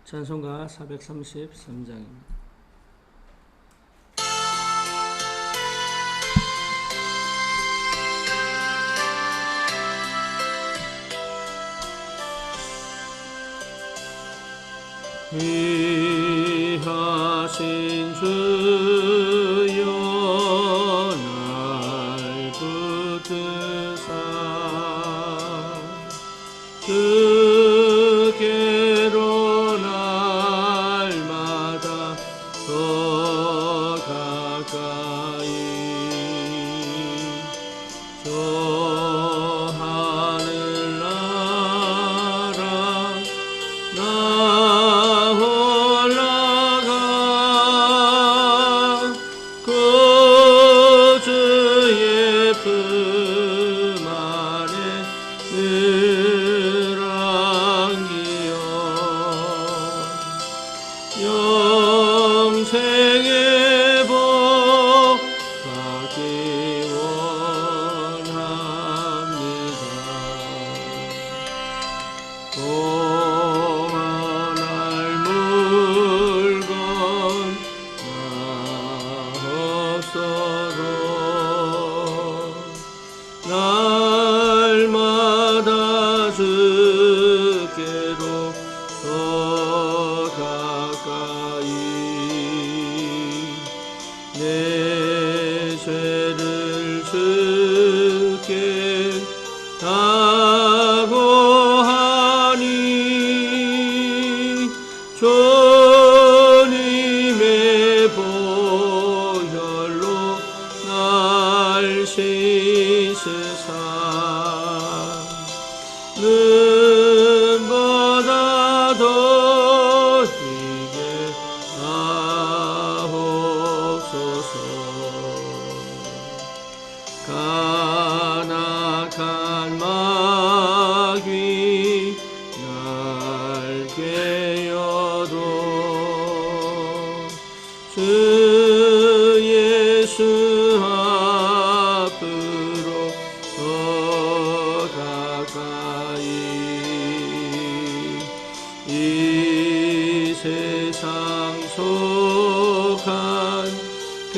찬송가 433장입니다. 위하신 주여 날 붙드사 주께로 날마다 더 가까이 저 하늘나라 나 올라가 그 주의 품 안에 늘 안기어 영생의 복 받기 원합니다. 공헌할 물건 나 없어도 날마다 주께로 더 가까이 내 죄를 주께 다 고하니 주님의 보혈로 날 씻으사 눈보다 더 희게 하옵소서. 간악한 마귀 날 괴여도 주 예수 앞으로 더 가까이 이 세상 속한 그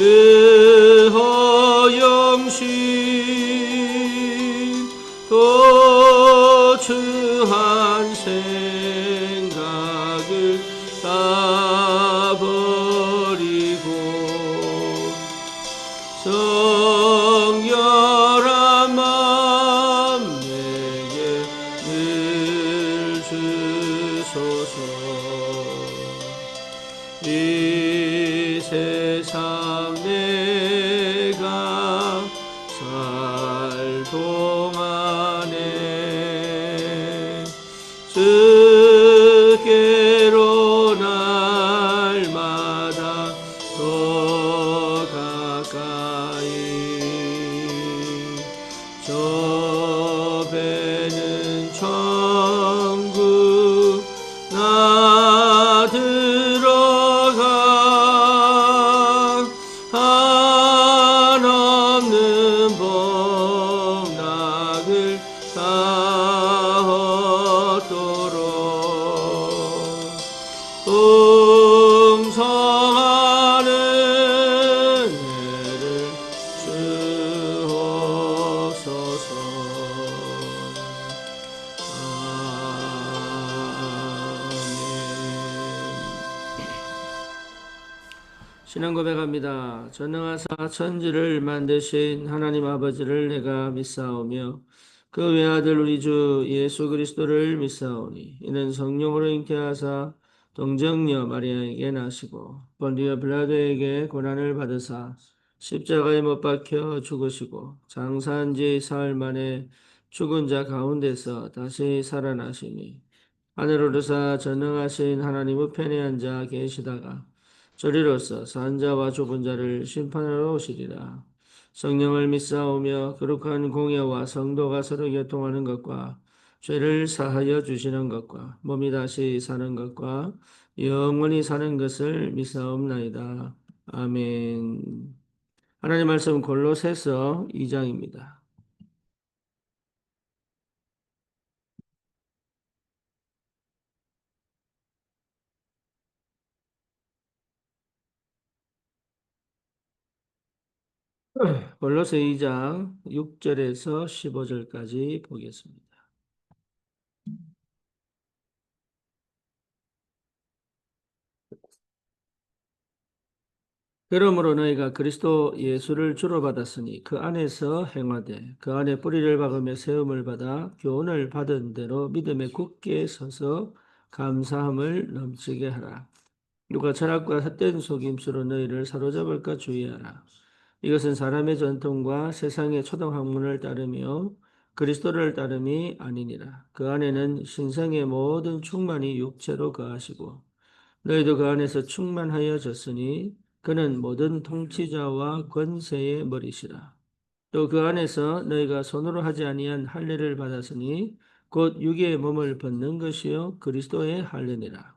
허영심 도추한 생각을 다 버리고 성결한 마음 내게 늘 주소서. 이 세상 내가 살 동안에 주께로 날마다 더 가까이 저 배는 천국 나 들어가 한없는 복락을 다 얻도록 풍성하는 은혜를 주옵소서. 신앙 고백합니다. 전능하사 천지를 만드신 하나님 아버지를 내가 믿사오며 그 외아들 우리 주 예수 그리스도를 믿사오니 이는 성령으로 잉태하사 동정녀 마리아에게 나시고 본디오 빌라도에게 고난을 받으사 십자가에 못 박혀 죽으시고 장사한 지 사흘 만에 죽은 자 가운데서 다시 살아나시니 하늘 오르사 전능하신 하나님 우편에 앉아 계시다가 저리로서 산 자와 죽은 자를 심판하러 오시리라. 성령을 믿사오며 거룩한 공예와 성도가 서로 교통하는 것과 죄를 사하여 주시는 것과 몸이 다시 사는 것과 영원히 사는 것을 믿사옵나이다. 아멘. 하나님 말씀 골로새서 2장입니다. 골로새 2장 6절에서 15절까지 보겠습니다. 그러므로 너희가 그리스도 예수를 주로 받았으니 그 안에서 행하되 그 안에 뿌리를 박으며 세움을 받아 교훈을 받은 대로 믿음에 굳게 서서 감사함을 넘치게 하라. 누가 철학과 헛된 속임수로 너희를 사로잡을까 주의하라. 이것은 사람의 전통과 세상의 초등학문을 따르며 그리스도를 따름이 아니니라. 그 안에는 신성의 모든 충만이 육체로 거하시고 너희도 그 안에서 충만하여졌으니 그는 모든 통치자와 권세의 머리시라. 또 그 안에서 너희가 손으로 하지 아니한 할례를 받았으니 곧 육의 몸을 벗는 것이요 그리스도의 할례니라.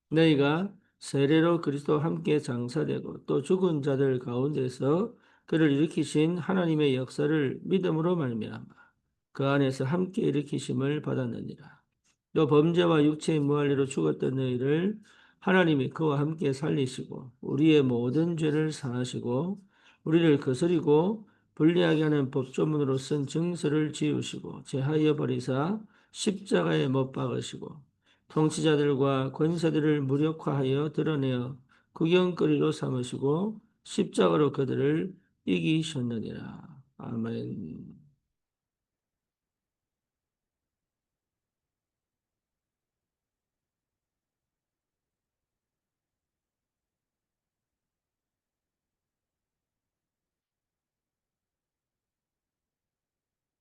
너희가 세례로 그리스도와 함께 장사되고 또 죽은 자들 가운데서 그를 일으키신 하나님의 역사를 믿음으로 말미암아 그 안에서 함께 일으키심을 받았느니라. 또 범죄와 육체의 무할례로 죽었던 너희를 하나님이 그와 함께 살리시고 우리의 모든 죄를 사하시고 우리를 거스리고 불리하게 하는 법조문으로 쓴 증서를 지우시고 제하여 버리사 십자가에 못 박으시고 통치자들과 권세들을 무력화하여 드러내어 구경거리로 삼으시고 십자가로 그들을 이기셨느니라. 아멘.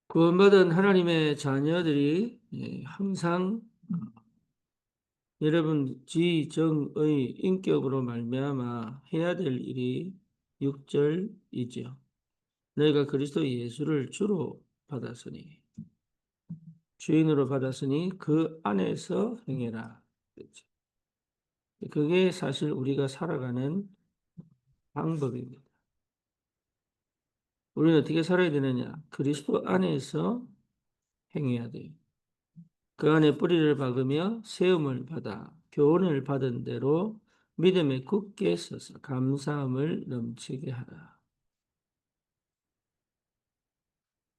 구원받은 하나님의 자녀들이 항상 여러분 지정의 인격으로 말미암아 해야 될 일이 6절이지요. 너희가 그리스도 예수를 주로 받았으니 주인으로 받았으니 그 안에서 행해라. 그렇죠. 그게 사실 우리가 살아가는 방법입니다. 우리는 어떻게 살아야 되느냐? 그리스도 안에서 행해야 돼요. 그 안에 뿌리를 박으며 세움을 받아 교훈을 받은 대로 믿음에 굳게 서서 감사함을 넘치게 하라.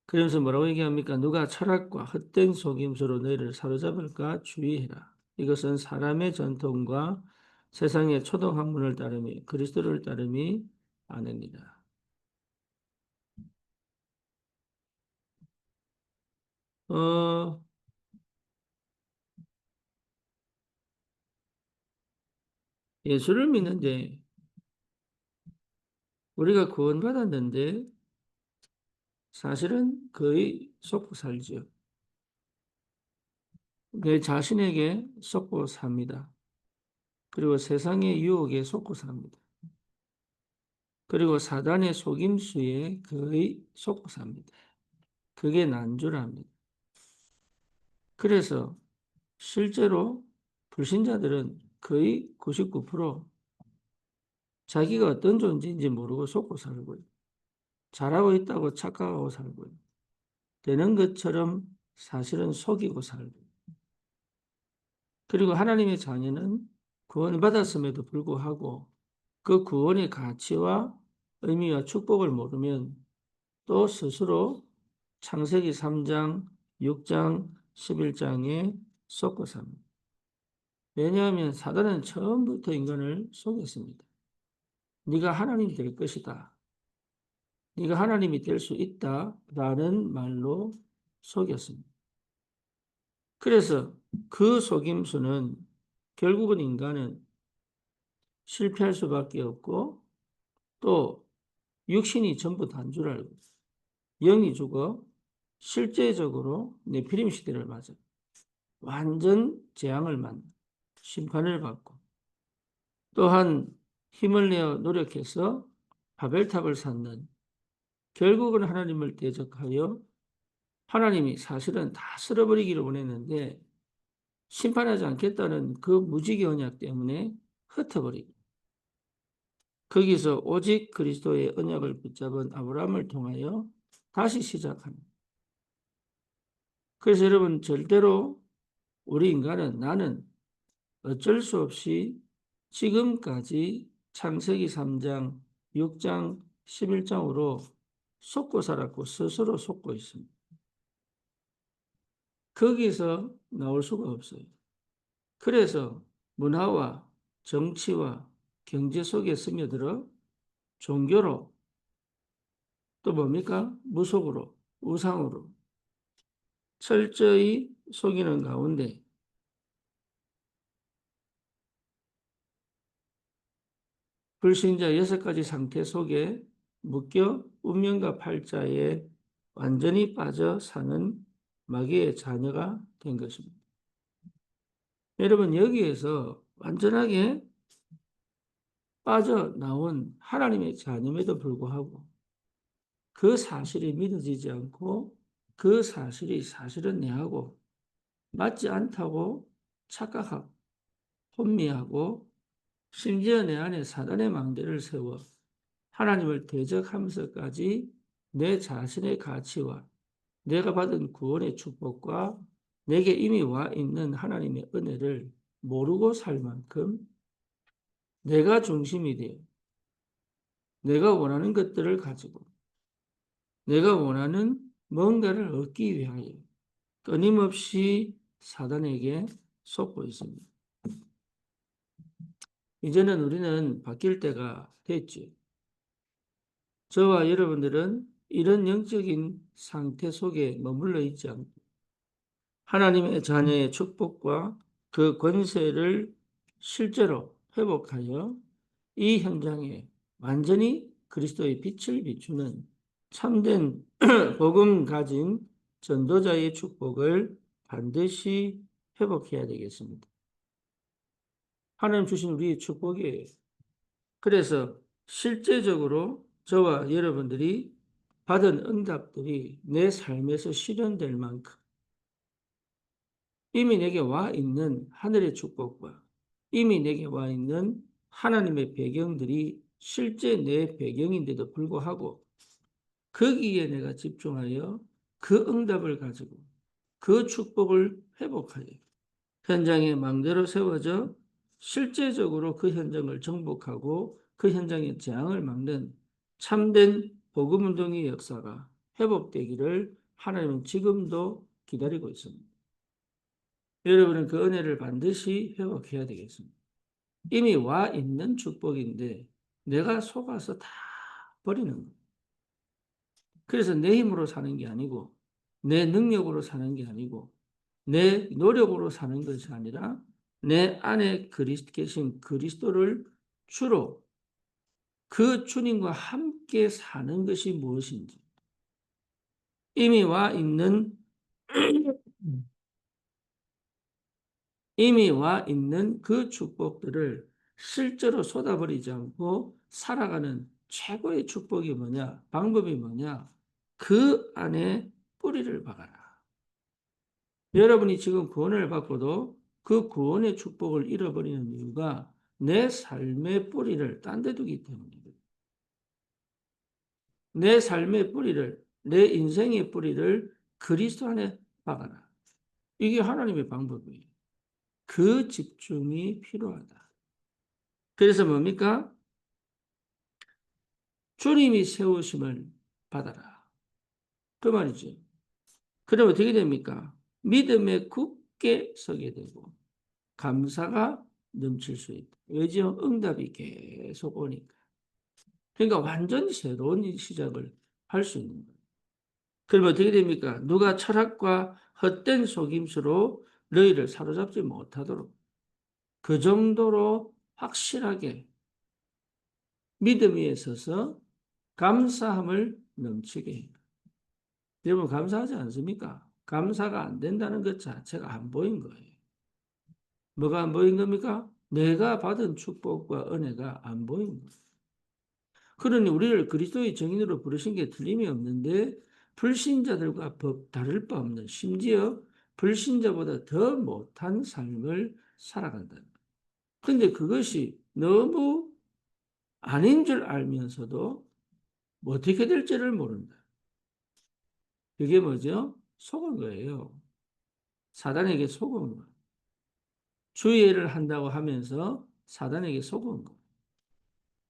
그러면서 뭐라고 얘기합니까? 누가 철학과 헛된 속임수로 너희를 사로잡을까 주의해라. 이것은 사람의 전통과 세상의 초등학문을 따름이 그리스도를 따름이 아닙니다. 어, 예수를 믿는데 우리가 구원받았는데 사실은 거의 속고 살죠. 내 자신에게 속고 삽니다. 그리고 세상의 유혹에 속고 삽니다. 그리고 사단의 속임수에 거의 속고 삽니다. 그게 난주랍니다. 그래서 실제로 불신자들은 거의 99% 자기가 어떤 존재인지 모르고 속고 살고요. 잘하고 있다고 착각하고 살고요. 되는 것처럼 사실은 속이고 살고. 그리고 하나님의 자녀는 구원받았음에도 불구하고 그 구원의 가치와 의미와 축복을 모르면 또 스스로 창세기 3장, 6장, 11장에 속고 삽니다. 왜냐하면 사단은 처음부터 인간을 속였습니다. 네가 하나님이 될 것이다. 네가 하나님이 될 수 있다라는 말로 속였습니다. 그래서 그 속임수는 결국은 인간은 실패할 수밖에 없고 또 육신이 전부 단 줄 알고 영이 죽어 실제적으로 네피림 시대를 맞아 완전 재앙을 맞는 심판을 받고 또한 힘을 내어 노력해서 바벨탑을 쌓는 결국은 하나님을 대적하여 하나님이 사실은 다 쓸어버리기를 원했는데 심판하지 않겠다는 그 무지개 언약 때문에 흩어버리고 거기서 오직 그리스도의 언약을 붙잡은 아브라함을 통하여 다시 시작하는. 그래서 여러분 절대로 우리 인간은 나는 어쩔 수 없이 지금까지 창세기 3장, 6장, 11장으로 속고 살았고 스스로 속고 있습니다. 거기서 나올 수가 없어요. 그래서 문화와 정치와 경제 속에 스며들어 종교로 또 뭡니까? 무속으로, 우상으로 철저히 속이는 가운데 불신자 6가지 상태 속에 묶여 운명과 팔자에 완전히 빠져 사는 마귀의 자녀가 된 것입니다. 여러분, 여기에서 완전하게 빠져나온 하나님의 자녀임에도 불구하고 그 사실이 믿어지지 않고 그 사실이 사실은 내하고 맞지 않다고 착각하고 혼미하고 심지어 내 안에 사단의 망대를 세워 하나님을 대적하면서까지 내 자신의 가치와 내가 받은 구원의 축복과 내게 이미 와 있는 하나님의 은혜를 모르고 살 만큼 내가 중심이 되어 내가 원하는 것들을 가지고 내가 원하는 뭔가를 얻기 위하여 끊임없이 사단에게 속고 있습니다. 이제는 우리는 바뀔 때가 됐죠. 저와 여러분들은 이런 영적인 상태 속에 머물러 있지 않고 하나님의 자녀의 축복과 그 권세를 실제로 회복하여 이 현장에 완전히 그리스도의 빛을 비추는 참된 복음 가진 전도자의 축복을 반드시 회복해야 되겠습니다. 하나님 주신 우리의 축복이에요. 그래서 실제적으로 저와 여러분들이 받은 응답들이 내 삶에서 실현될 만큼 이미 내게 와 있는 하늘의 축복과 이미 내게 와 있는 하나님의 배경들이 실제 내 배경인데도 불구하고 거기에 내가 집중하여 그 응답을 가지고 그 축복을 회복하여 현장에 망대로 세워져 실제적으로 그 현장을 정복하고 그 현장의 재앙을 막는 참된 복음운동의 역사가 회복되기를 하나님은 지금도 기다리고 있습니다. 여러분은 그 은혜를 반드시 회복해야 되겠습니다. 이미 와 있는 축복인데 내가 속아서 다 버리는 거예요. 그래서 내 힘으로 사는 게 아니고 내 능력으로 사는 게 아니고 내 노력으로 사는 것이 아니라 내 안에 계신 그리스도를 주로 그 주님과 함께 사는 것이 무엇인지 이미 와 있는 이미 와 있는 그 축복들을 실제로 쏟아버리지 않고 살아가는 최고의 축복이 뭐냐? 방법이 뭐냐? 그 안에 뿌리를 박아라. 여러분이 지금 구원을 받고도 그 구원의 축복을 잃어버리는 이유가 내 삶의 뿌리를 딴 데 두기 때문입니다. 내 삶의 뿌리를, 내 인생의 뿌리를 그리스도 안에 박아라. 이게 하나님의 방법이에요. 그 집중이 필요하다. 그래서 뭡니까? 주님이 세우심을 받아라. 그 말이죠. 그럼 어떻게 됩니까? 믿음에 굳게 서게 되고 감사가 넘칠 수 있다. 왜죠? 응답이 계속 오니까. 그러니까 완전히 새로운 시작을 할 수 있는 거예요. 그러면 어떻게 됩니까? 누가 철학과 헛된 속임수로 너희를 사로잡지 못하도록 그 정도로 확실하게 믿음 위에 서서 감사함을 넘치게 해요. 여러분 감사하지 않습니까? 감사가 안 된다는 것 자체가 안 보인 거예요. 뭐가 안 보인 겁니까? 내가 받은 축복과 은혜가 안 보인 거예요. 그러니 우리를 그리스도의 증인으로 부르신 게 틀림이 없는데 불신자들과 다를 바 없는 심지어 불신자보다 더 못한 삶을 살아간다. 근데 그것이 너무 아닌 줄 알면서도 어떻게 될지를 모른다. 그게 뭐죠? 속은 거예요. 사단에게 속은 거예요. 주의를 한다고 하면서 사단에게 속은 거예요.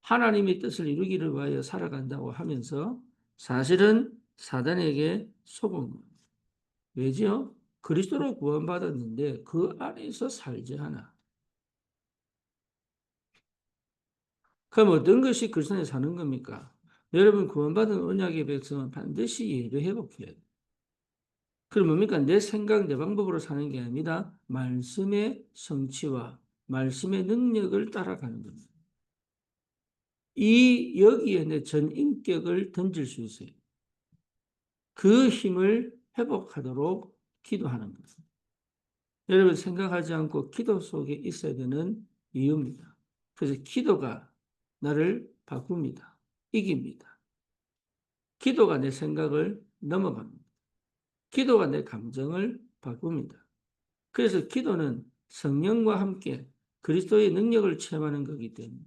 하나님의 뜻을 이루기를 위하여 살아간다고 하면서 사실은 사단에게 속은 거예요. 왜죠? 그리스도로 구원받았는데 그 안에서 살지 않아. 그럼 어떤 것이 그리스도 안에 사는 겁니까? 여러분 구원받은 언약의 백성은 반드시 예배 회복해야 돼요. 그럼 뭡니까? 내 생각, 내 방법으로 사는 게 아니라 말씀의 성취와 말씀의 능력을 따라가는 겁니다. 여기에 내 전 인격을 던질 수 있어요. 그 힘을 회복하도록 기도하는 것. 여러분 생각하지 않고 기도 속에 있어야 되는 이유입니다. 그래서 기도가 나를 바꿉니다. 이깁니다. 기도가 내 생각을 넘어갑니다. 기도가 내 감정을 바꿉니다. 그래서 기도는 성령과 함께 그리스도의 능력을 체험하는 거기 때문에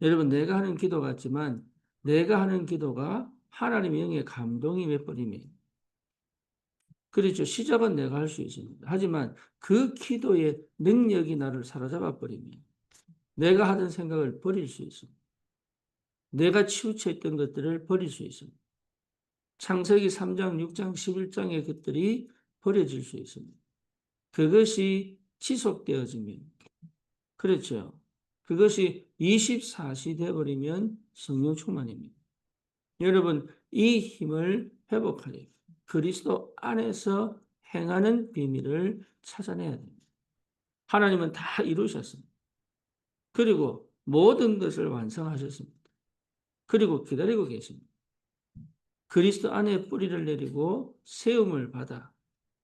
여러분 내가 하는 기도 같지만 내가 하는 기도가 하나님의 영의 감동이 맺버리면 그렇죠. 시작은 내가 할 수 있습니다. 하지만 그 기도의 능력이 나를 사로잡아 버리면 내가 하던 생각을 버릴 수 있습니다. 내가 치우쳐있던 것들을 버릴 수 있습니다. 창세기 3장, 6장, 11장의 것들이 버려질 수 있습니다. 그것이 지속되어지면 그렇죠. 그것이 24시 되어버리면 성령 충만입니다. 여러분 이 힘을 회복하려 그리스도 안에서 행하는 비밀을 찾아내야 됩니다. 하나님은 다 이루셨습니다. 그리고 모든 것을 완성하셨습니다. 그리고 기다리고 계십니다. 그리스도 안에 뿌리를 내리고 세움을 받아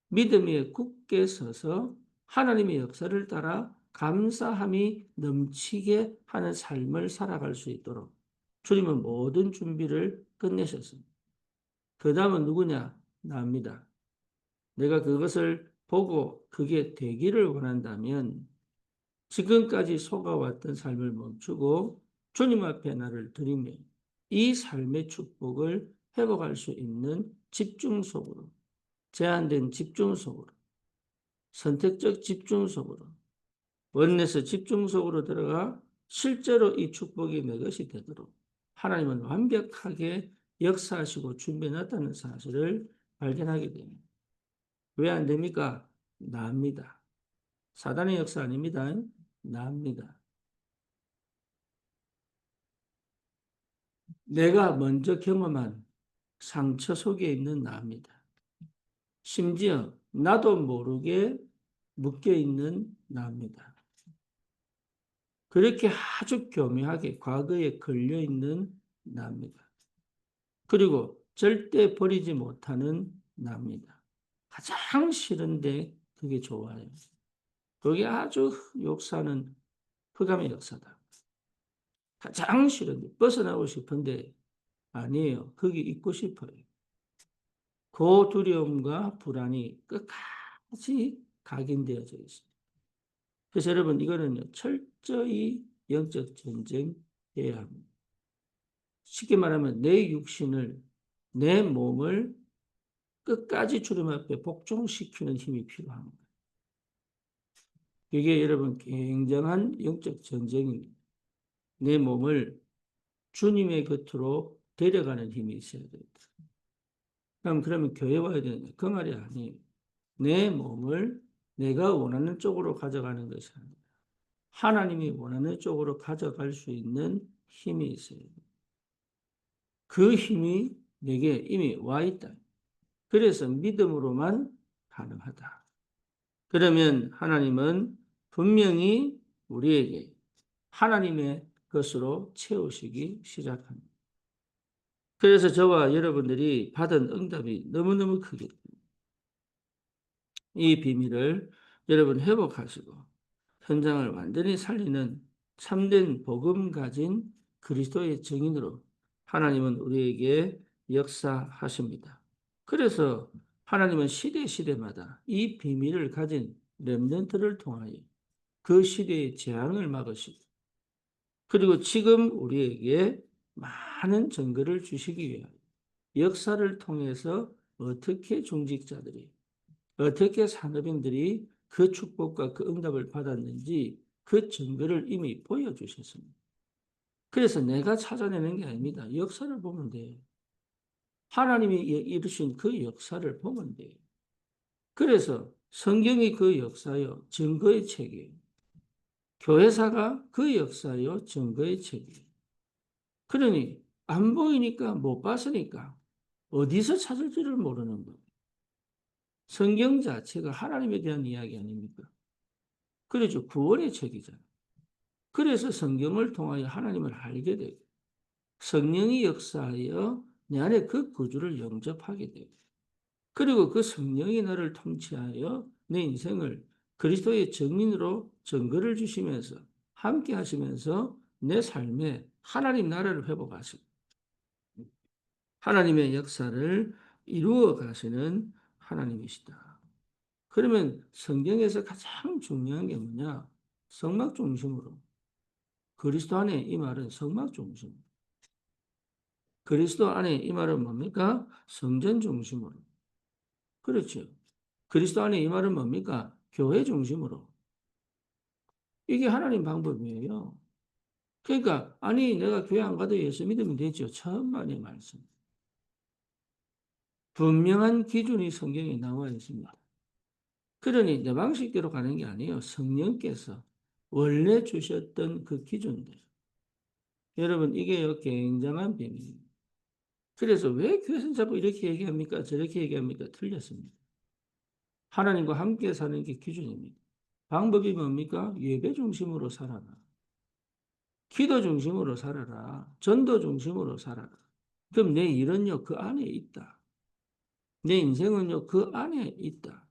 믿음 위에 굳게 서서 하나님의 역사를 따라 감사함이 넘치게 하는 삶을 살아갈 수 있도록 주님은 모든 준비를 끝내셨습니다. 그 다음은 누구냐? 나입니다. 내가 그것을 보고 그게 되기를 원한다면 지금까지 속아왔던 삶을 멈추고 주님 앞에 나를 드리며 이 삶의 축복을 회복할 수 있는 집중 속으로 제한된 집중 속으로 선택적 집중 속으로 원내에서 집중 속으로 들어가 실제로 이 축복이 내 것이 되도록 하나님은 완벽하게 역사하시고 준비해놨다는 사실을 발견하게 됩니다. 왜 안 됩니까? 납니다. 사단의 역사 아닙니다. 납니다. 내가 먼저 경험한 상처 속에 있는 나입니다. 심지어 나도 모르게 묶여있는 나입니다. 그렇게 아주 교묘하게 과거에 걸려있는 나입니다. 그리고 절대 버리지 못하는 나입니다. 가장 싫은데 그게 좋아요. 그게 아주 욕사는 흑암의 역사다. 가장 싫은데 벗어나고 싶은데 아니에요. 거기 있고 싶어요. 그 두려움과 불안이 끝까지 각인되어져 있습니다. 그래서 여러분 이거는요 철저히 영적 전쟁해야 합니다. 쉽게 말하면 내 육신을 내 몸을 끝까지 주님 앞에 복종시키는 힘이 필요합니다. 이게 여러분 굉장한 영적 전쟁입니다. 내 몸을 주님의 곁으로 데려가는 힘이 있어야 됩니다. 그러면 교회 와야 되는데 그 말이 아니에요. 내 몸을 내가 원하는 쪽으로 가져가는 것이 아니라 하나님이 원하는 쪽으로 가져갈 수 있는 힘이 있어요. 그 힘이 내게 이미 와 있다. 그래서 믿음으로만 가능하다. 그러면 하나님은 분명히 우리에게 하나님의 것으로 채우시기 시작합니다. 그래서 저와 여러분들이 받은 응답이 너무너무 크기 때문에 이 비밀을 여러분 회복하시고 현장을 완전히 살리는 참된 복음 가진 그리스도의 증인으로 하나님은 우리에게 역사하십니다. 그래서 하나님은 시대마다 이 비밀을 가진 렘넌트를 통하여 그 시대의 재앙을 막으시고 그리고 지금 우리에게 많은 증거를 주시기 위하여 역사를 통해서 어떻게 중직자들이 어떻게 산업인들이 그 축복과 그 응답을 받았는지 그 증거를 이미 보여주셨습니다. 그래서 내가 찾아내는 게 아닙니다. 역사를 보면 돼요. 하나님이 이루신 그 역사를 보면 돼요. 그래서 성경이 그 역사요, 증거의 책이에요. 교회사가 그 역사요, 증거의 책이에요. 그러니 안 보이니까 못 봤으니까 어디서 찾을지를 모르는 거예요. 성경 자체가 하나님에 대한 이야기 아닙니까? 그렇죠. 구원의 책이잖아요. 그래서 성경을 통하여 하나님을 알게 되고 성령이 역사하여 내 안에 그 구주를 영접하게 되고 그리고 그 성령이 나를 통치하여 내 인생을 그리스도의 증인으로 증거를 주시면서 함께 하시면서 내 삶에 하나님 나라를 회복하시고 하나님의 역사를 이루어 가시는 하나님이시다. 그러면 성경에서 가장 중요한 게 뭐냐? 성막 중심으로. 그리스도 안에 이 말은 성막 중심. 그리스도 안에 이 말은 뭡니까? 성전 중심으로. 그렇죠. 그리스도 안에 이 말은 뭡니까? 교회 중심으로. 이게 하나님 방법이에요. 그러니까 아니 내가 교회 안 가도 예수 믿으면 되죠. 천만의 말씀. 분명한 기준이 성경에 나와 있습니다. 그러니 내 방식대로 가는 게 아니에요. 성령께서 원래 주셨던 그 기준들. 여러분 이게 굉장한 비밀입니다. 그래서 왜 교회에서 자꾸 이렇게 얘기합니까? 저렇게 얘기합니까? 틀렸습니다. 하나님과 함께 사는 게 기준입니다. 방법이 뭡니까? 예배 중심으로 살아라. 기도 중심으로 살아라. 전도 중심으로 살아라. 그럼 내 일은요, 그 안에 있다. 내 인생은요, 그 안에 있다.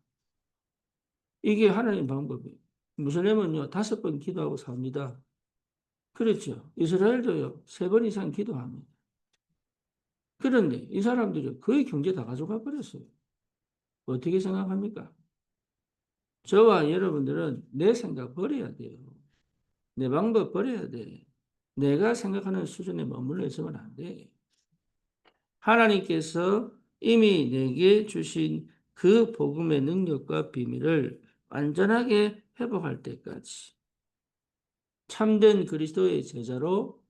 이게 하나님 방법이에요. 무슬림은요, 5번 기도하고 삽니다. 그렇죠. 이스라엘도요, 3번 이상 기도합니다. 그런데 이 사람들이 거의 경제 다 가져가 버렸어요. 어떻게 생각합니까? 저와 여러분들은 내 생각 버려야 돼요. 내 방법 버려야 돼. 내가 생각하는 수준에 머물러 있으면 안 돼. 하나님께서 이미 내게 주신 그 복음의 능력과 비밀을 완전하게 회복할 때까지 참된 그리스도의 제자로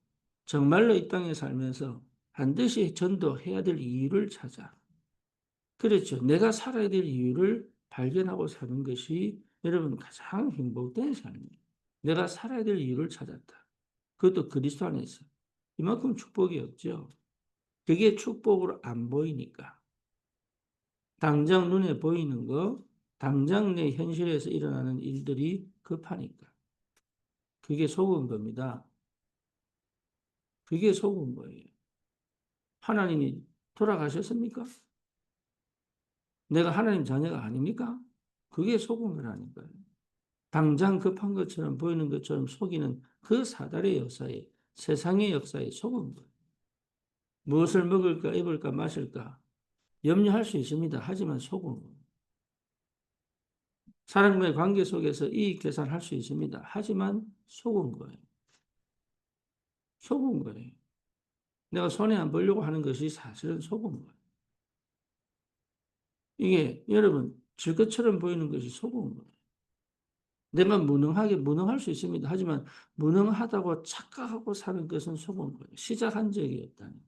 정말로 이 땅에 살면서 반드시 전도해야 될 이유를 찾아. 그렇죠. 내가 살아야 될 이유를 발견하고 사는 것이 여러분 가장 행복된 삶이에요. 내가 살아야 될 이유를 찾았다. 그것도 그리스도 안에서. 이만큼 축복이 없죠. 그게 축복으로 안 보이니까. 당장 눈에 보이는 거, 당장 내 현실에서 일어나는 일들이 급하니까. 그게 속은 겁니다. 그게 속은 거예요. 하나님이 돌아가셨습니까? 내가 하나님 자녀가 아닙니까? 그게 속은 거라니까요. 당장 급한 것처럼 보이는 것처럼 속이는 그 사달의 역사에, 세상의 역사에 속은 거예요. 무엇을 먹을까, 입을까, 마실까 염려할 수 있습니다. 하지만 속은 거예요. 사람과의 관계 속에서 이익 계산할 수 있습니다. 하지만 속은 거예요. 속은 거예요. 내가 손해 안 보려고 하는 것이 사실은 속은 거예요. 이게 여러분 질 것처럼 보이는 것이 속은 거예요. 내가 무능할 수 있습니다. 하지만 무능하다고 착각하고 사는 것은 속은 거예요. 시작한 적이 없다는.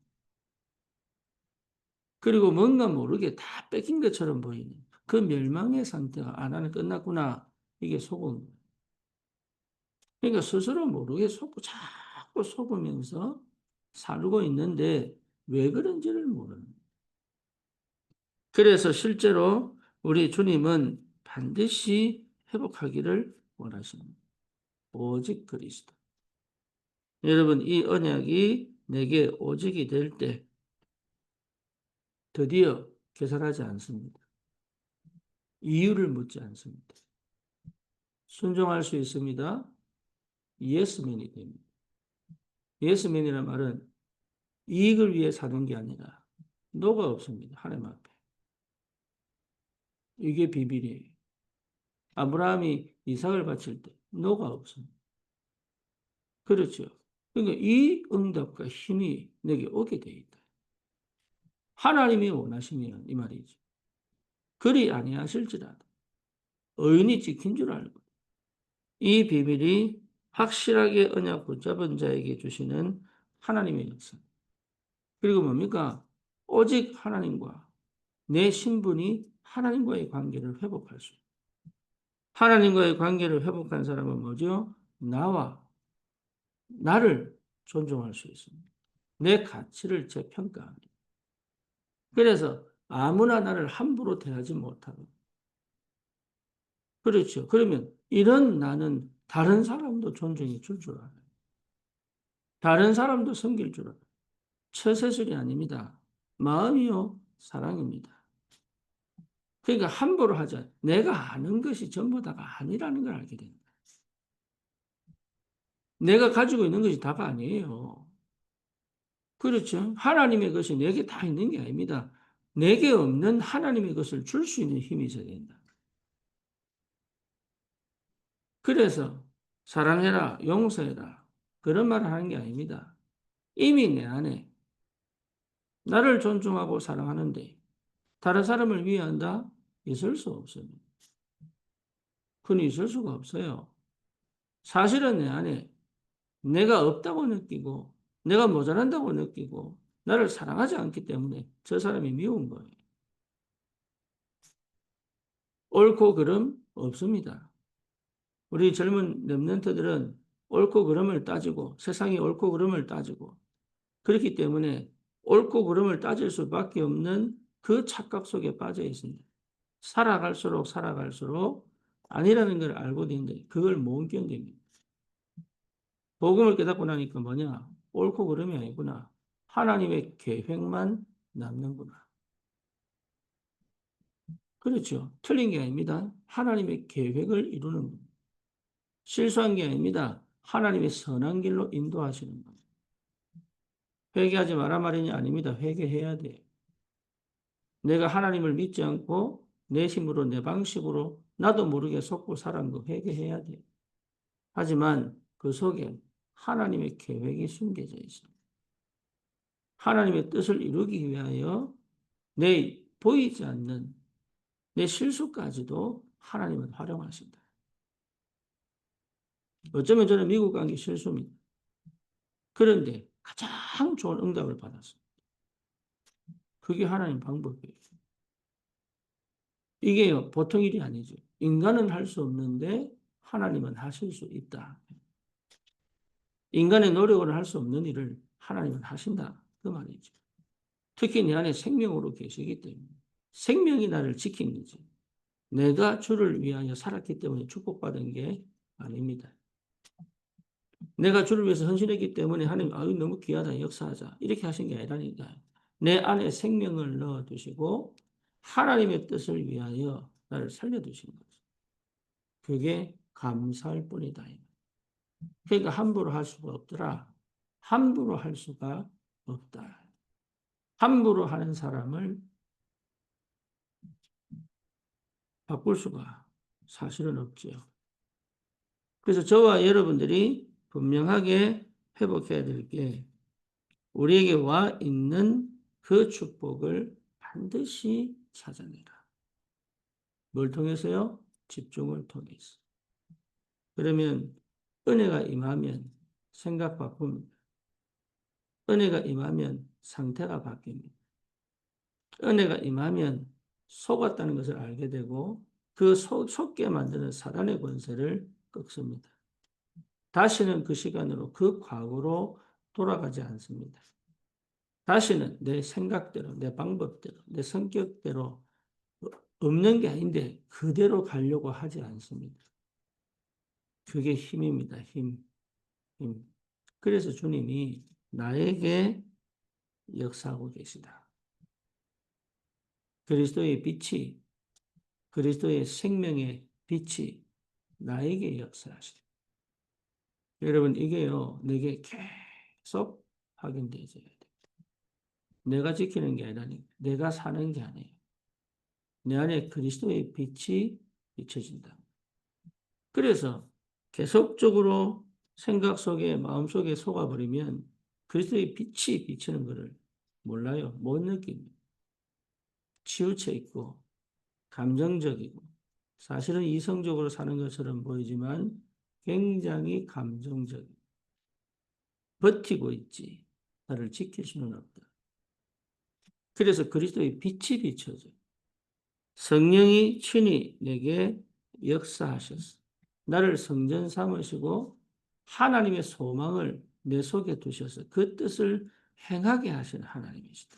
그리고 뭔가 모르게 다 뺏긴 것처럼 보이는 그 멸망의 상태가 나는 끝났구나. 이게 속은 거예요. 그러니까 스스로 모르게 자꾸 속으면서 살고 있는데 왜 그런지를 모르는 거예요. 그래서 실제로 우리 주님은 반드시 회복하기를 원하십니다. 오직 그리스도. 여러분, 이 언약이 내게 오직이 될 때 드디어 계산하지 않습니다. 이유를 묻지 않습니다. 순종할 수 있습니다. 예스맨이 됩니다. 예스맨이라는 말은 이익을 위해 사는 게 아니라 노가 없습니다. 하나님 앞에. 이게 비밀이에요. 아브라함이 이삭을 바칠 때 노가 없습니다. 그렇죠. 그러니까 이 응답과 힘이 내게 오게 돼 있다. 하나님이 원하시면 이 말이죠. 그리 아니하실지라도 의인이 지킨 줄 알고 이 비밀이 확실하게 언약 붙잡은 자에게 주시는 하나님의 역사. 그리고 뭡니까? 오직 하나님과 내 신분이 하나님과의 관계를 회복할 수. 하나님과의 관계를 회복한 사람은 뭐죠? 나를 존중할 수 있습니다. 내 가치를 재평가합니다. 그래서 아무나 나를 함부로 대하지 못하고. 그렇죠. 그러면 이런 나는 다른 사람도 존중해 줄 알아요. 다른 사람도 섬길 줄 알아요. 처세술이 아닙니다. 마음이요, 사랑입니다. 그러니까 함부로 하자. 내가 아는 것이 전부 다가 아니라는 걸 알게 됩니다. 내가 가지고 있는 것이 다가 아니에요. 그렇죠. 하나님의 것이 내게 다 있는 게 아닙니다. 내게 없는 하나님의 것을 줄 수 있는 힘이 있어야 된다. 그래서 사랑해라, 용서해라. 그런 말을 하는 게 아닙니다. 이미 내 안에 나를 존중하고 사랑하는데 다른 사람을 위한다? 있을 수 없습니다. 그건 있을 수가 없어요. 사실은 내 안에 내가 없다고 느끼고 내가 모자란다고 느끼고 나를 사랑하지 않기 때문에 저 사람이 미운 거예요. 옳고 그름 없습니다. 우리 젊은 랩런트들은 옳고 그름을 따지고 세상이 옳고 그름을 따지고 그렇기 때문에 옳고 그름을 따질 수밖에 없는 그 착각 속에 빠져 있습니다. 살아갈수록 아니라는 걸 알고 있는데 그걸 못 견딥니다. 복음을 깨닫고 나니까 뭐냐? 옳고 그름이 아니구나. 하나님의 계획만 남는구나. 그렇죠. 틀린 게 아닙니다. 하나님의 계획을 이루는 겁니다. 실수한 게 아닙니다. 하나님의 선한 길로 인도하시는 겁니다. 회개하지 마라 말이냐? 아닙니다. 회개해야 돼. 내가 하나님을 믿지 않고 내 힘으로 내 방식으로 나도 모르게 속고 살은 거 회개해야 돼. 하지만 그 속에 하나님의 계획이 숨겨져 있습니다. 하나님의 뜻을 이루기 위하여 내 보이지 않는 내 실수까지도 하나님은 활용하신다. 어쩌면 저는 미국 간 게 실수입니다. 그런데 가장 좋은 응답을 받았습니다. 그게 하나님 방법이에요. 이게 보통 일이 아니죠. 인간은 할 수 없는데 하나님은 하실 수 있다. 인간의 노력으로 할 수 없는 일을 하나님은 하신다. 그 말이죠. 특히 내 안에 생명으로 계시기 때문에 생명이 나를 지킨 거지. 내가 주를 위하여 살았기 때문에 축복받은 게 아닙니다. 내가 주를 위해서 헌신했기 때문에 하나님 아유 너무 귀하다 역사하자 이렇게 하신 게 아니라니까. 내 안에 생명을 넣어두시고 하나님의 뜻을 위하여 나를 살려두신 거죠. 그게 감사할 뿐이다. 그러니까 함부로 할 수가 없더라. 함부로 할 수가 없다. 함부로 하는 사람을 바꿀 수가 사실은 없죠. 그래서 저와 여러분들이 분명하게 회복해야 될 게 우리에게 와 있는 그 축복을 반드시 찾아내라. 뭘 통해서요? 집중을 통해서. 그러면 은혜가 임하면 생각 바꿉니다. 은혜가 임하면 상태가 바뀝니다. 은혜가 임하면 속았다는 것을 알게 되고 그 속게 만드는 사단의 권세를 꺾습니다. 다시는 그 시간으로 그 과거로 돌아가지 않습니다. 다시는 내 생각대로, 내 방법대로, 내 성격대로 없는 게 아닌데 그대로 가려고 하지 않습니다. 그게 힘입니다. 힘. 그래서 주님이 나에게 역사하고 계시다. 그리스도의 빛이, 그리스도의 생명의 빛이 나에게 역사하시다. 여러분, 이게요, 내게 계속 확인되어져야 돼. 내가 지키는 게 아니라니, 내가 사는 게 아니에요. 내 안에 그리스도의 빛이 비춰진다. 그래서 계속적으로 생각 속에, 마음 속에 속아버리면 그리스도의 빛이 비치는 것을 몰라요. 못 느낍니다. 치우쳐 있고, 감정적이고, 사실은 이성적으로 사는 것처럼 보이지만 굉장히 감정적이고, 버티고 있지. 나를 지킬 수는 없다. 그래서 그리스도의 빛이 비춰져. 성령이 친히 내게 역사하셨어. 나를 성전 삼으시고 하나님의 소망을 내 속에 두셔서 그 뜻을 행하게 하시는 하나님이시다.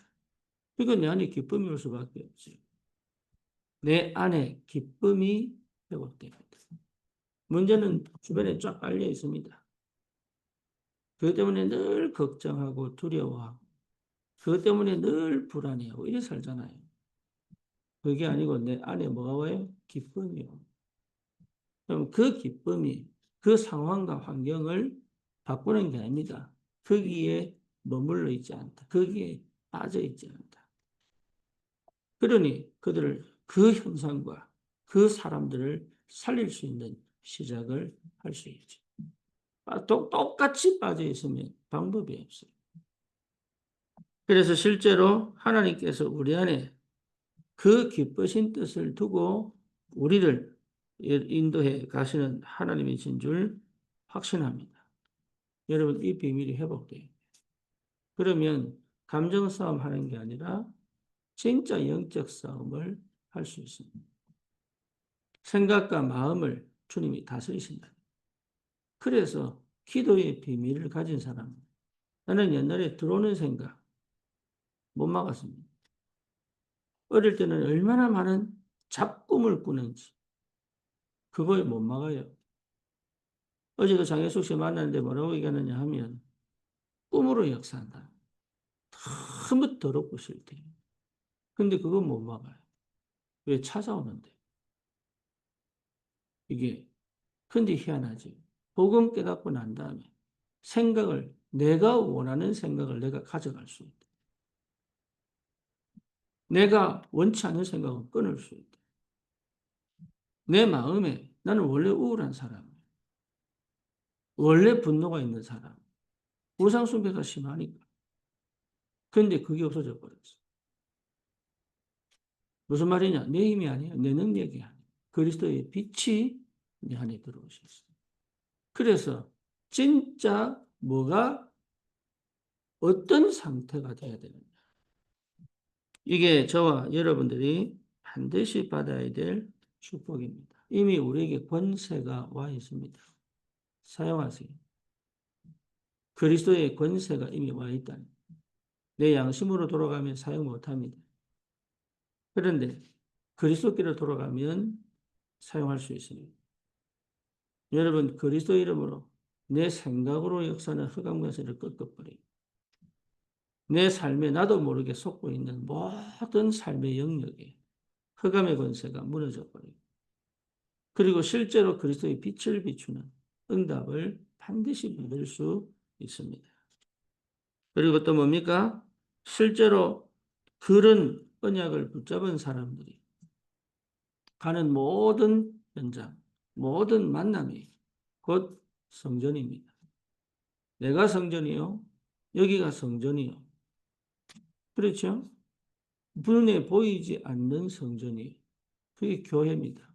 그러니까 내 안에 기쁨이 올 수밖에 없지. 내 안에 기쁨이 회복됩니다. 문제는 주변에 쫙 깔려 있습니다. 그것 때문에 늘 걱정하고 두려워하고 그것 때문에 늘 불안해하고 이래 살잖아요. 그게 아니고 내 안에 뭐가 와요? 기쁨이요. 그럼 그 기쁨이 그 상황과 환경을 바꾸는 게 아닙니다. 거기에 머물러 있지 않다. 거기에 빠져 있지 않다. 그러니 그들을 그 현상과 그 사람들을 살릴 수 있는 시작을 할 수 있죠. 똑같이 빠져 있으면 방법이 없어요. 그래서 실제로 하나님께서 우리 안에 그 기쁘신 뜻을 두고 우리를 인도해 가시는 하나님이신 줄 확신합니다. 여러분, 이 비밀이 회복돼요. 그러면 감정 싸움 하는 게 아니라 진짜 영적 싸움을 할 수 있습니다. 생각과 마음을 주님이 다스리신다. 그래서 기도의 비밀을 가진 사람, 나는 옛날에 들어오는 생각 못 막았습니다. 어릴 때는 얼마나 많은 잡꿈을 꾸는지 그걸 못 막아요. 어제도 장혜숙 씨 만났는데 뭐라고 얘기하느냐 하면 꿈으로 역사한다. 너무 더럽고 싫대. 근데 그건 못 막아요. 왜 찾아오는데? 이게 근데 희한하지. 복음 깨닫고 난 다음에 생각을 내가 원하는 생각을 내가 가져갈 수 있다. 내가 원치 않는 생각을 끊을 수 있다. 내 마음에 나는 원래 우울한 사람이야. 원래 분노가 있는 사람. 우상숭배가 심하니까. 근데 그게 없어져 버렸어. 무슨 말이냐? 내 힘이 아니야. 내 능력이 아니야. 그리스도의 빛이 내 안에 들어오셨어. 그래서 진짜 뭐가 어떤 상태가 돼야 되느냐. 이게 저와 여러분들이 반드시 받아야 될 축복입니다. 이미 우리에게 권세가 와 있습니다. 사용하세요. 그리스도의 권세가 이미 와 있다. 내 양심으로 돌아가면 사용 못합니다. 그런데 그리스도께로 돌아가면 사용할 수 있습니다. 여러분, 그리스도 이름으로 내 생각으로 역사는 흑암 권세를 꺾어버려요. 내 삶에 나도 모르게 속고 있는 모든 삶의 영역에 흑암의 권세가 무너져 버려요. 그리고 실제로 그리스도의 빛을 비추는 응답을 반드시 받을 수 있습니다. 그리고 또 뭡니까? 실제로 그런 언약을 붙잡은 사람들이 가는 모든 현장, 모든 만남이 곧 성전입니다. 내가 성전이요. 여기가 성전이요. 그렇죠? 눈에 보이지 않는 성전이에요. 그게 교회입니다.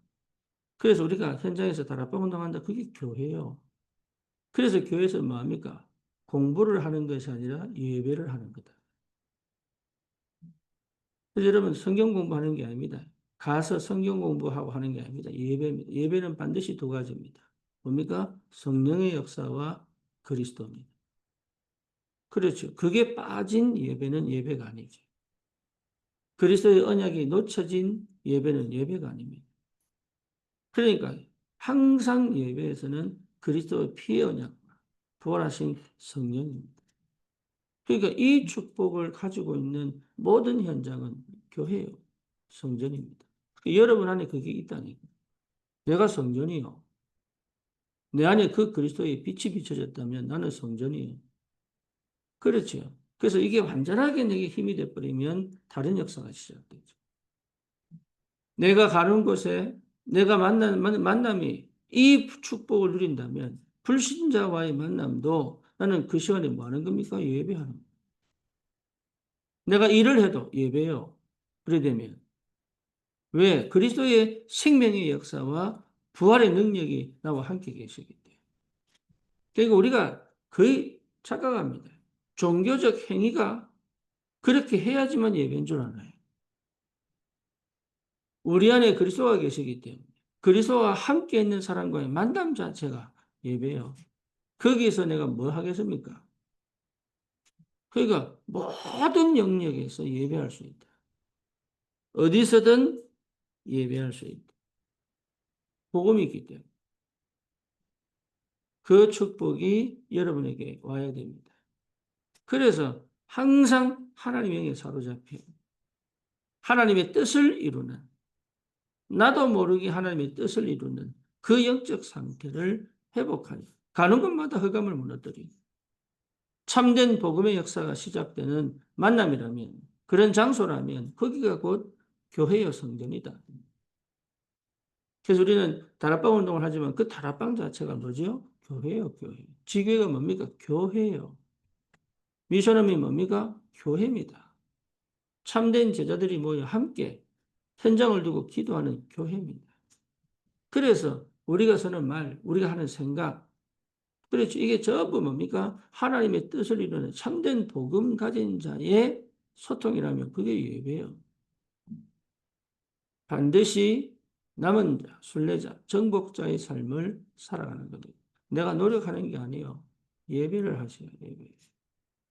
그래서 우리가 현장에서 다락방 운동한다. 그게 교회예요. 그래서 교회에서 뭐합니까? 공부를 하는 것이 아니라 예배를 하는 거다. 그래서 여러분 성경 공부하는 게 아닙니다. 가서 성경 공부하고 하는 게 아닙니다. 예배입니다. 예배는 반드시 두 가지입니다. 뭡니까? 성령의 역사와 그리스도입니다. 그렇죠. 그게 빠진 예배는 예배가 아니죠. 그리스도의 언약이 놓쳐진 예배는 예배가 아닙니다. 그러니까 항상 예배에서는 그리스도의 피의 언약과 부활하신 성령입니다. 그러니까 이 축복을 가지고 있는 모든 현장은 교회예요. 성전입니다. 여러분 안에 그게 있다니까. 내가 성전이요. 내 안에 그 그리스도의 빛이 비춰졌다면 나는 성전이에요. 그렇죠. 그래서 이게 완전하게 내게 힘이 돼버리면 다른 역사가 시작되죠. 내가 가는 곳에 내가 만나는 만남이 이 축복을 누린다면 불신자와의 만남도 나는 그 시간에 뭐 하는 겁니까? 예배하는 거예요. 내가 일을 해도 예배요. 그래 되면 왜? 그리스도의 생명의 역사와 부활의 능력이 나와 함께 계시기 때문에. 그러니까 우리가 거의 착각합니다. 종교적 행위가 그렇게 해야지만 예배인 줄 알아요. 우리 안에 그리스도가 계시기 때문에 그리스도와 함께 있는 사람과의 만남 자체가 예배예요. 거기에서 내가 뭐 하겠습니까? 그러니까 모든 영역에서 예배할 수 있다. 어디서든 예배할 수 있다. 복음이 있기 때문에 그 축복이 여러분에게 와야 됩니다. 그래서 항상 하나님의 영에 사로잡혀 하나님의 뜻을 이루는 나도 모르게 하나님의 뜻을 이루는 그 영적 상태를 회복하니 가는 곳마다 흑암을 무너뜨리고 참된 복음의 역사가 시작되는 만남이라면 그런 장소라면 거기가 곧 교회여 성전이다. 그래서 우리는 다락방 운동을 하지만 그 다락방 자체가 뭐죠? 교회요, 교회. 지교회가 뭡니까? 교회요. 미션홈이 뭡니까? 교회입니다. 참된 제자들이 모여 함께 현장을 두고 기도하는 교회입니다. 그래서 우리가 서는 말, 우리가 하는 생각, 그렇죠. 이게 전부 뭡니까? 하나님의 뜻을 이루는 참된 복음 가진 자의 소통이라면 그게 예배예요. 반드시 남은 자, 순례자, 정복자의 삶을 살아가는 겁니다. 내가 노력하는 게 아니에요. 예배를 하세요. 예배.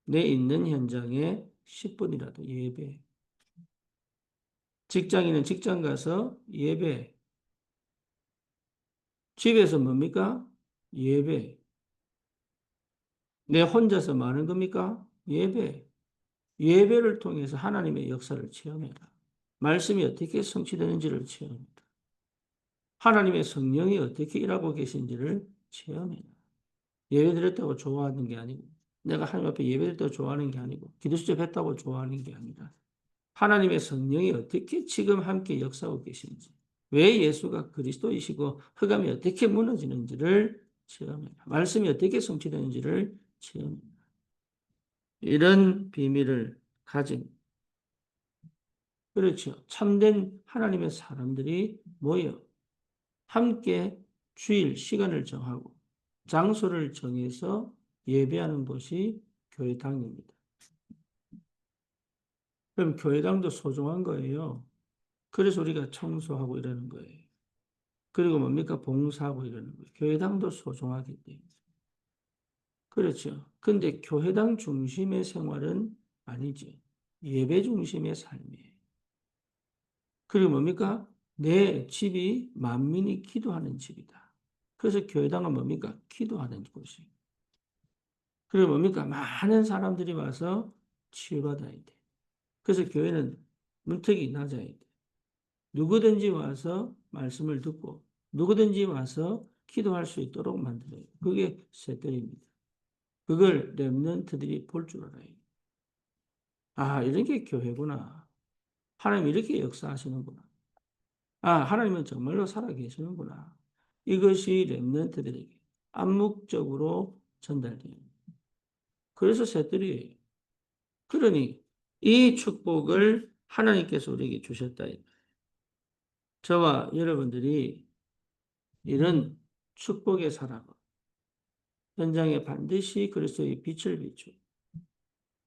내 있는 현장에 10분이라도 예배. 직장인은 직장 가서 예배. 집에서 뭡니까? 예배. 내 혼자서 뭐 하는 겁니까? 예배. 예배를 통해서 하나님의 역사를 체험해라. 말씀이 어떻게 성취되는지를 체험해라. 하나님의 성령이 어떻게 일하고 계신지를 체험해라. 예배 드렸다고 좋아하는 게 아니고 내가 하나님 앞에 예배 드렸다고 좋아하는 게 아니고 기도 수첩 했다고 좋아하는 게 아니라 하나님의 성령이 어떻게 지금 함께 역사하고 계신지 왜 예수가 그리스도이시고 흑암이 어떻게 무너지는지를 체험해라. 말씀이 어떻게 성취되는지를 체험해라. 이런 비밀을 가진 그렇죠. 참된 하나님의 사람들이 모여 함께 주일 시간을 정하고 장소를 정해서 예배하는 곳이 교회당입니다. 그럼 교회당도 소중한 거예요. 그래서 우리가 청소하고 이러는 거예요. 그리고 뭡니까? 봉사하고 이러는 거예요. 교회당도 소중하기 때문에. 그렇죠. 근데 교회당 중심의 생활은 아니죠. 예배 중심의 삶이에요. 그리고 뭡니까? 내 집이 만민이 기도하는 집이다. 그래서 교회당은 뭡니까? 기도하는 곳이. 그리고 뭡니까? 많은 사람들이 와서 치유받아야 돼. 그래서 교회는 문턱이 낮아야 돼. 누구든지 와서 말씀을 듣고 누구든지 와서 기도할 수 있도록 만들어요. 그게 셋들입니다. 그걸 렘넌트들이 볼 줄 알아요. 아, 이런 게 교회구나. 하나님 이렇게 역사하시는구나. 아, 하나님은 정말로 살아계시는구나. 이것이 렘넌트들에게 암묵적으로 전달돼요. 그래서 셋들이 그러니 이 축복을 하나님께서 우리에게 주셨다. 저와 여러분들이 이런 축복의 사람, 현장에 반드시 그리스도의 빛을 비추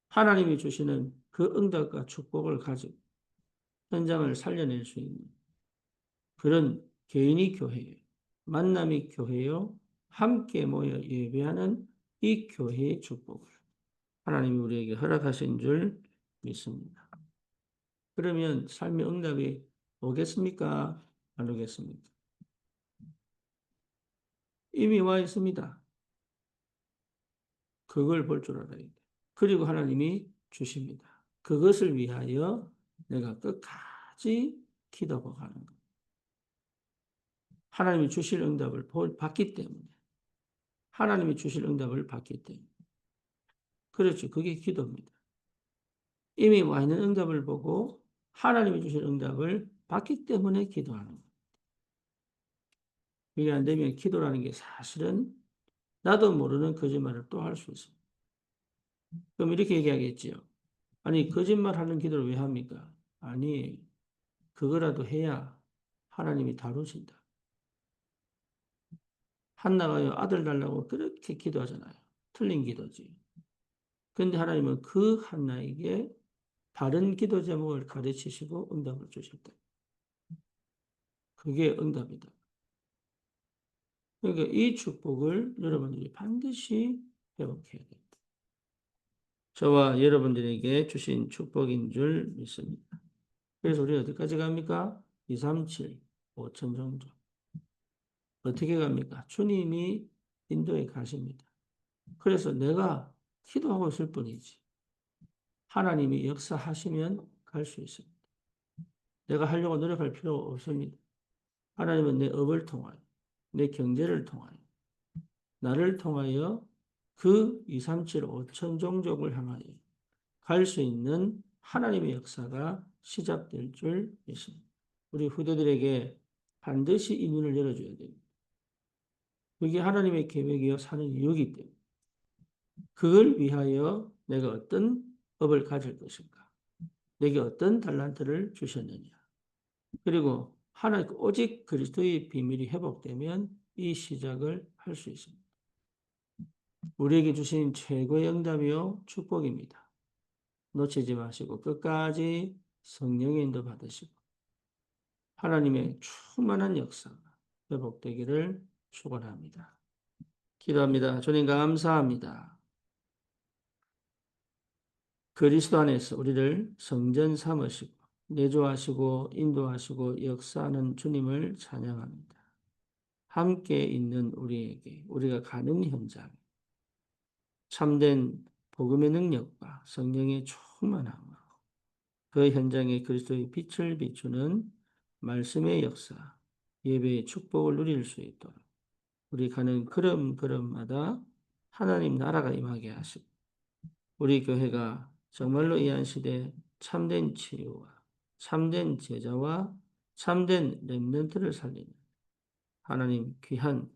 하나님이 주시는 그 응답과 축복을 가지고 현장을 살려낼 수 있는 그런 개인이 교회예요. 만남이 교회요. 함께 모여 예배하는 이 교회의 축복을 하나님이 우리에게 허락하신 줄 믿습니다. 그러면 삶의 응답이 오겠습니까? 안 오겠습니까? 이미 와 있습니다. 그걸 볼 줄 알아야 돼. 그리고 하나님이 주십니다. 그것을 위하여 내가 끝까지 기도하고 가는 것. 하나님이 주실 응답을 받기 때문에. 하나님이 주실 응답을 받기 때문에. 그렇죠. 그게 기도입니다. 이미 와 있는 응답을 보고 하나님이 주실 응답을 받기 때문에 기도하는 것. 이게 안 되면 기도라는 게 사실은 나도 모르는 거짓말을 또 할 수 있습니다. 그럼 이렇게 얘기하겠지요. 아니, 거짓말하는 기도를 왜 합니까? 아니, 그거라도 해야 하나님이 다루신다. 한나가요, 아들 달라고 그렇게 기도하잖아요. 틀린 기도지. 근데 하나님은 그 한나에게 바른 기도 제목을 가르치시고 응답을 주셨다. 그게 응답이다. 그러니까 이 축복을 여러분들이 반드시 회복해야 된다. 저와 여러분들에게 주신 축복인 줄 믿습니다. 그래서 우리 어디까지 갑니까? 2, 3, 7, 5천 정도. 어떻게 갑니까? 주님이 인도에 가십니다. 그래서 내가 기도하고 있을 뿐이지. 하나님이 역사하시면 갈 수 있습니다. 내가 하려고 노력할 필요 없습니다. 하나님은 내 업을 통하여, 내 경제를 통하여, 나를 통하여 그 2, 3, 7, 5천 종족을 향하여 갈 수 있는 하나님의 역사가 시작될 줄 믿습니다. 우리 후대들에게 반드시 이 눈을 열어줘야 됩니다. 그게 하나님의 계획이요 사는 이유이기 때문에 그걸 위하여 내가 어떤 업을 가질 것인가, 내게 어떤 달란트를 주셨느냐, 그리고 오직 그리스도의 비밀이 회복되면 이 시작을 할 수 있습니다. 우리에게 주신 최고의 응답이요 축복입니다. 놓치지 마시고 끝까지 성령의 인도 받으시고 하나님의 충만한 역사가 회복되기를 축원합니다. 기도합니다. 주님 감사합니다. 그리스도 안에서 우리를 성전 삼으시고 내조하시고 인도하시고 역사하는 주님을 찬양합니다. 함께 있는 우리에게 우리가 가는 현장 참된 복음의 능력과 성령의 충만함으로 그 현장에 그리스도의 빛을 비추는 말씀의 역사, 예배의 축복을 누릴 수 있도록 우리 가는 걸음걸음마다 하나님 나라가 임하게 하시고 우리 교회가 정말로 이 한 시대 참된 치유와 참된 제자와 참된 렘넌트를 살리는 하나님 귀한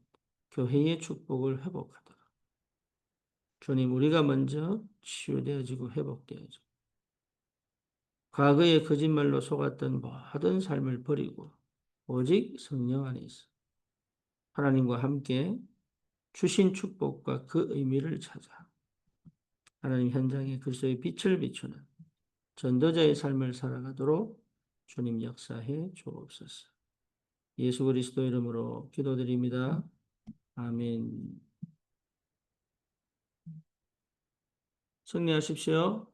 교회의 축복을 회복하도록 주님 우리가 먼저 치유되어지고 회복되어지고 과거의 거짓말로 속았던 모든 삶을 버리고 오직 성령 안에서 하나님과 함께 주신 축복과 그 의미를 찾아 하나님 현장에 그리스도의 빛을 비추는 전도자의 삶을 살아가도록 주님 역사해 주옵소서. 예수 그리스도 이름으로 기도드립니다. 아멘. 승리하십시오.